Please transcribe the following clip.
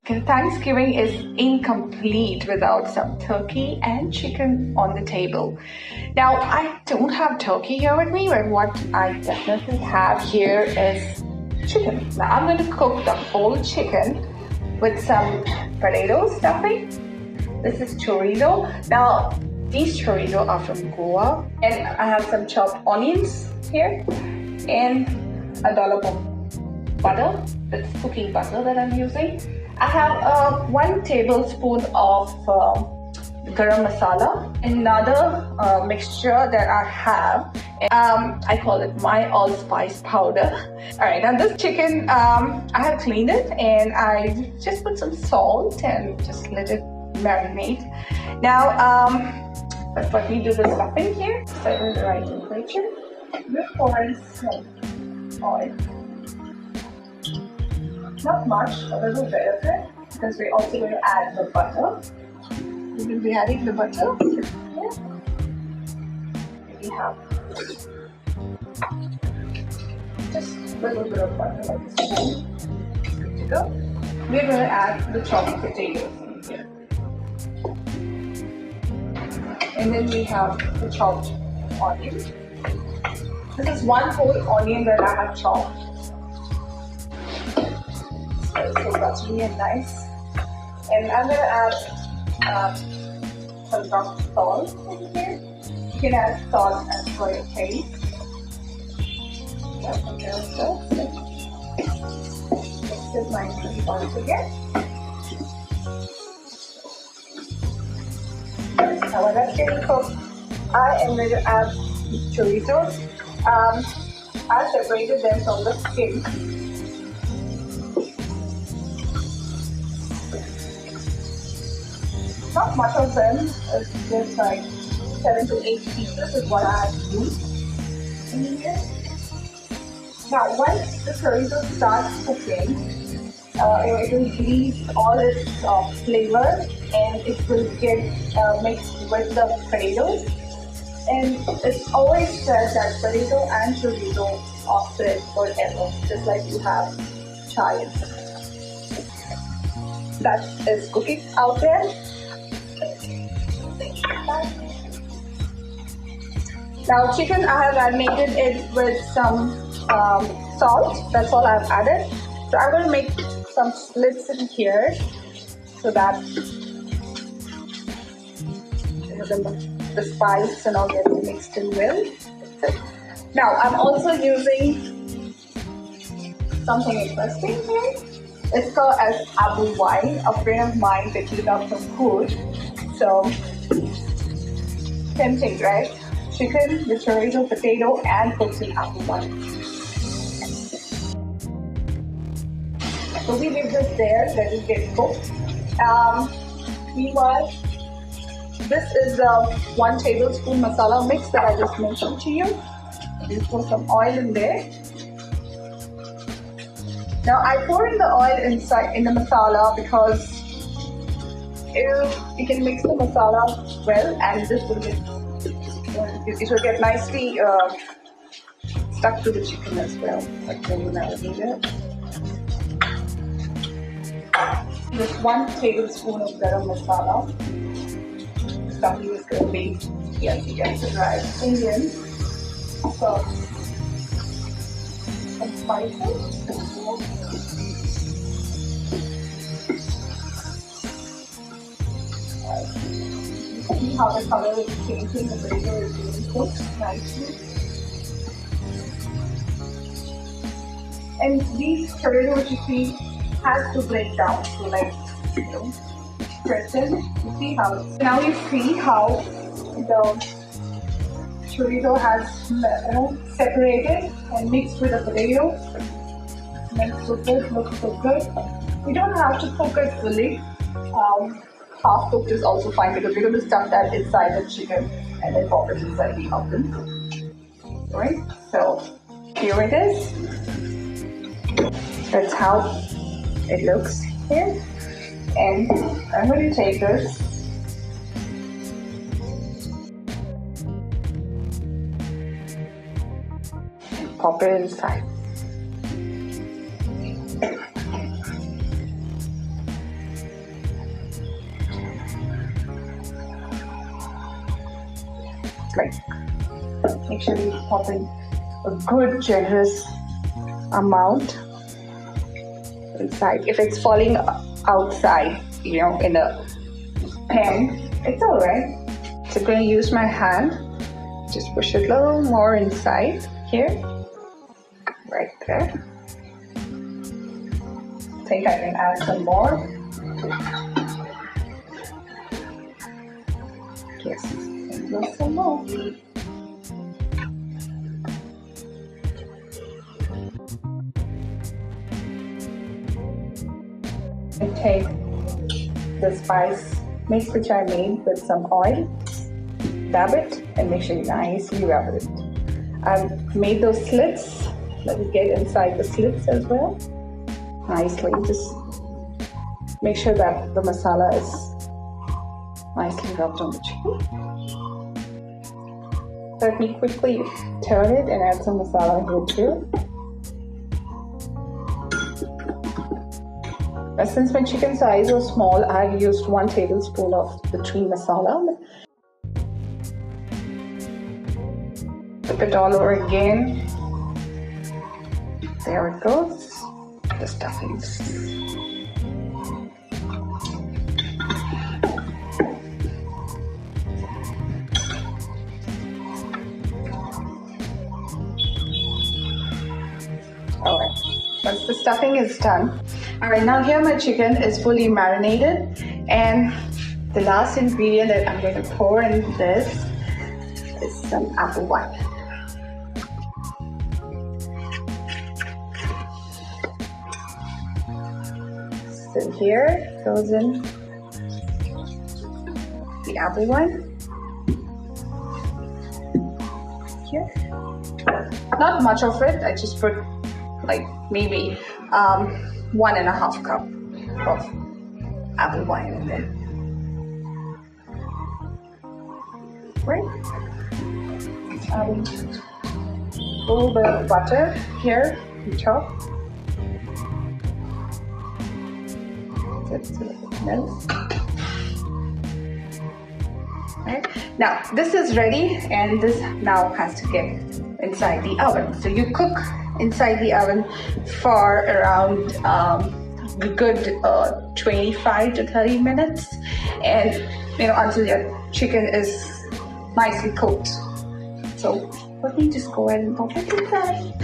Thanksgiving is incomplete without some turkey and chicken on the table. Now, I don't have turkey here with me, but what I definitely have here is chicken. Now, I'm going to cook the whole chicken with some potato stuffing. This is chorizo. Now, these chorizo are from Goa, and I have some chopped onions here and a dollop of butter. It's cooking butter that I'm using. I have 1 tablespoon of Garam Masala. Another mixture that I have, I call it my allspice powder. Alright, now this chicken, I have cleaned it and I just put some salt and just let it marinate. Now, let me do the stuffing here. Set it in the right temperature. We're pouring some oil. Not much, a little bit of it, because we're also going to add the butter. We will be adding the butter here. We have just a little bit of butter like this. Good to go. We're going to add the chopped potatoes in here. And then we have the chopped onion. This is 1 whole onion that I have chopped. So that's really nice. And I'm going to add some rock salt in here. You can add salt as per your taste. Mix it nicely once again. Now when that's getting cooked, I am going to add chorizos. I separated them from the skin. Not much of them, it's just like 7 to 8 pieces is what I have used in here. Now once the chorizo starts cooking, it will release all its flavor and it will get mixed with the potatoes. And it's always said that potato and chorizo offset forever, just like you have chai and cinnamon. That is cooking out there. Now chicken, I have marinated it with some salt. That's all I've added. So I'm going to make some slits in here so that the spice and all gets mixed in well. Now I'm also using something interesting here. It's called as apple wine. A friend of mine picked it up from food. So tempting, right? Chicken, the chorizo, potato, and cooked in apple wine. So we leave this there, let it get cooked. Meanwhile, this is the 1 tablespoon masala mix that I just mentioned to you. You put some oil in there. Now I pour in the oil inside in the masala because you can mix the masala well, and this will get it will get nicely stuck to the chicken as well, like when you marinate it. Just 1 tablespoon of garam masala. Stuffing is going to be, yes, you get the right Indian. So some spices. See how the color is changing, the potato is being cooked nicely. And these chorizo, which you see, has to break down. So like, press in, you see how, now you see how the chorizo has separated and mixed with the potato. Makes so good, looks so good. You don't have to cook it fully. Half cooked is also fine because we're going to stuff that inside the chicken and then pop it inside the oven. Alright, so here it is. That's how it looks here. And I'm going to take this and pop it inside. like, make sure you pop in a good generous amount inside. If it's falling outside, you know, in a pan, it's all right. So I'm going to use my hand, just push it a little more inside here, right there. I think I can add some more. Yes, and some more. And take the spice mix which I made with some oil, dab it, and make sure you nicely rub it. I've made those slits. Let me get inside the slits as well. Nicely, just make sure that the masala is nicely rubbed on the chicken. Let me quickly turn it and add some masala here too. Since my chicken size was small, I've used 1 tablespoon of the tree masala. Flip it all over again. There it goes. The stuffings. Alright, once the stuffing is done. Alright, now here my chicken is fully marinated, and the last ingredient that I'm going to pour in this is some apple wine. So here goes in the apple wine. Here. Not much of it, I just put like maybe 1.5 cup of apple wine in there. Right? Adding a little bit of butter here on top. Right. Now this is ready, and this now has to get inside the oven. So you cook inside the oven for around a good 25 to 30 minutes, and you know, until your chicken is nicely cooked. So let me just go ahead and pop it inside.